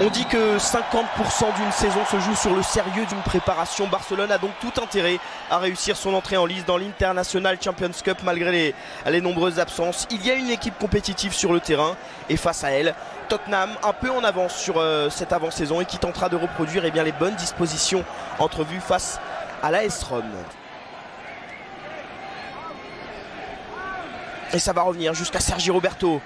On dit que 50% d'une saison se joue sur le sérieux d'une préparation. Barcelone a donc tout intérêt à réussir son entrée en lice dans l'International Champions Cup malgré les nombreuses absences. Il y a une équipe compétitive sur le terrain et face à elle, Tottenham un peu en avance sur cette avant-saison et qui tentera de reproduire les bonnes dispositions entrevues face à l'AS Rome. Et ça va revenir jusqu'à Sergi Roberto.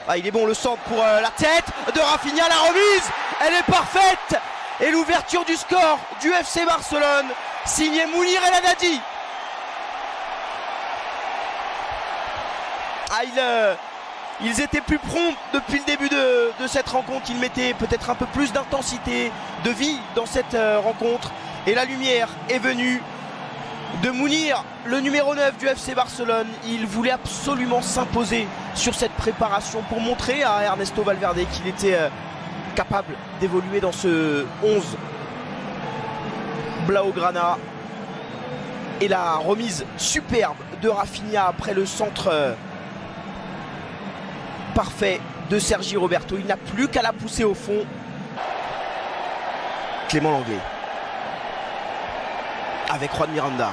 Ah, il est bon le centre pour la tête de Rafinha, la remise, elle est parfaite. Et l'ouverture du score du FC Barcelone, signé Mounir El Haddadi. Ah, ils étaient plus prompts depuis le début de cette rencontre. Ils mettaient peut-être un peu plus d'intensité, de vie dans cette rencontre. Et la lumière est venue de Mounir, le numéro 9 du FC Barcelone. Il voulait absolument s'imposer sur cette préparation pour montrer à Ernesto Valverde qu'il était capable d'évoluer dans ce 11 Blaugrana. Et la remise superbe de Rafinha après le centre parfait de Sergi Roberto. Il n'a plus qu'à la pousser au fond. Clément Lenglet avec Juan Miranda.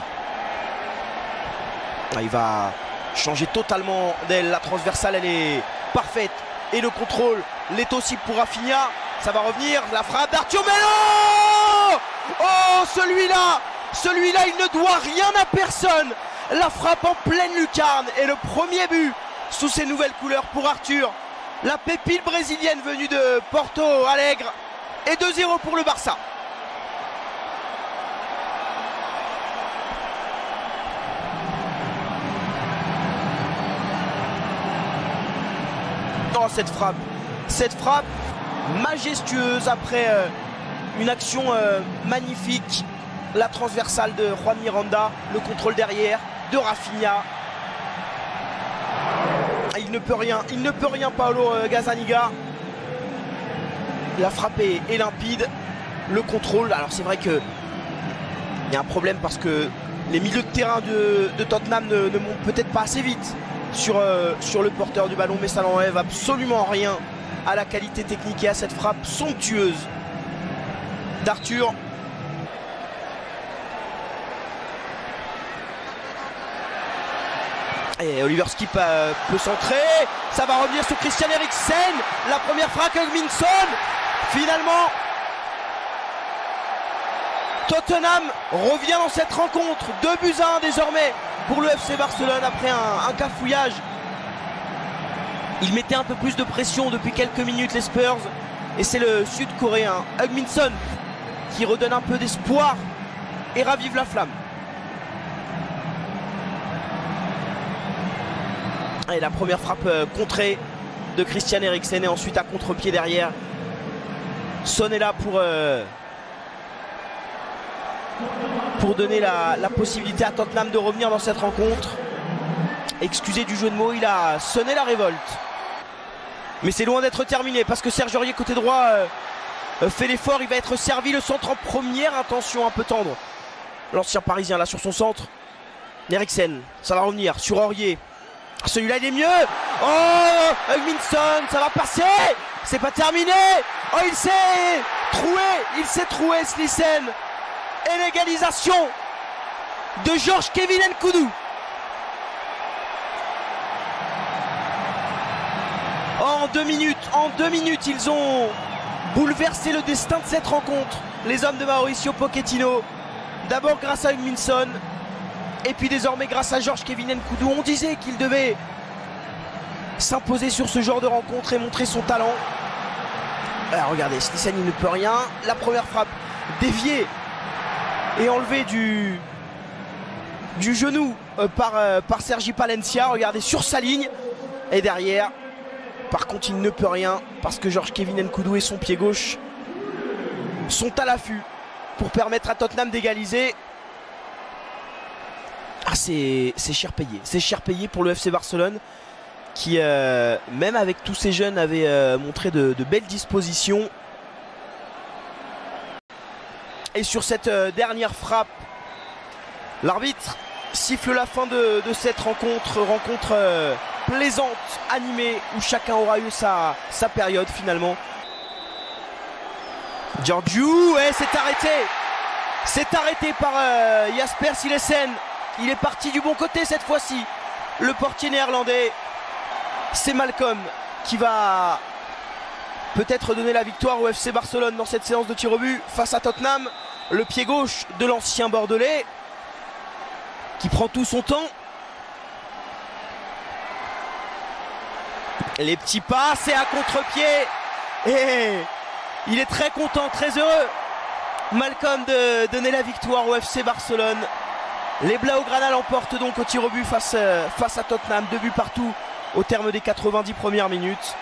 Il va changer totalement d'aile. La transversale, elle est parfaite. Et le contrôle l'est aussi pour Rafinha. Ça va revenir. La frappe d'Arthur Melo. Oh, celui-là, il ne doit rien à personne. La frappe en pleine lucarne. Et le premier but sous ses nouvelles couleurs pour Arthur. La pépite brésilienne venue de Porto Alegre. Et 2-0 pour le Barça. Oh, cette frappe majestueuse après une action magnifique. La transversale de Juan Miranda, le contrôle derrière de Rafinha. Il ne peut rien Paolo Gazzaniga. La frappe est limpide. Le contrôle, alors c'est vrai que il y a un problème parce que les milieux de terrain de Tottenham ne montent peut-être pas assez vite sur le porteur du ballon, mais ça n'enlève absolument rien à la qualité technique et à cette frappe somptueuse d'Arthur. Et Oliver Skip peut centrer, ça va revenir sur Christian Eriksen, la première frappe Hugminson. Finalement Tottenham revient dans cette rencontre, 2-1 désormais pour le FC Barcelone après un cafouillage. Il mettait un peu plus de pression depuis quelques minutes les Spurs. Et c'est le Sud-Coréen Hugminson qui redonne un peu d'espoir et ravive la flamme. Et la première frappe contrée de Christian Eriksen et ensuite à contre-pied derrière. Son est là pour donner la possibilité à Tottenham de revenir dans cette rencontre. Excusez du jeu de mots, il a sonné la révolte. Mais c'est loin d'être terminé parce que Serge Aurier côté droit fait l'effort. Il va être servi, le centre en première intention un peu tendre. L'ancien parisien là sur son centre. Eriksen, ça va revenir sur Aurier. Celui-là il est mieux. Oh, Hugminson, ça va passer. C'est pas terminé. Oh, il s'est troué Slissen. Et l'égalisation de Georges Kevin Nkoudou. En 2 minutes, ils ont bouleversé le destin de cette rencontre. Les hommes de Mauricio Pochettino. D'abord grâce à Hugminson. Et puis désormais grâce à Georges Kevin Nkoudou. On disait qu'il devait s'imposer sur ce genre de rencontre et montrer son talent. Alors regardez, Slissen il ne peut rien. La première frappe déviée et enlevée du genou par Sergi Palencia. Regardez sur sa ligne. Et derrière, par contre il ne peut rien parce que Georges Kevin Nkoudou et son pied gauche sont à l'affût pour permettre à Tottenham d'égaliser. Ah, c'est cher payé. C'est cher payé pour le FC Barcelone qui, même avec tous ces jeunes, avait montré de belles dispositions. Et sur cette dernière frappe, l'arbitre siffle la fin de cette rencontre plaisante, animée, où chacun aura eu sa période finalement. Georgiou, et c'est arrêté. C'est arrêté par Jasper Cillessen. Il est parti du bon côté cette fois-ci. Le portier néerlandais. C'est Malcolm qui va peut-être donner la victoire au FC Barcelone dans cette séance de tir au but face à Tottenham. Le pied gauche de l'ancien Bordelais qui prend tout son temps. Les petits pas, c'est à contre-pied. Et il est très content, très heureux, Malcolm, de donner la victoire au FC Barcelone. Les Blaugrana l'emportent donc au tir au but face à Tottenham. 2 buts partout au terme des 90 premières minutes.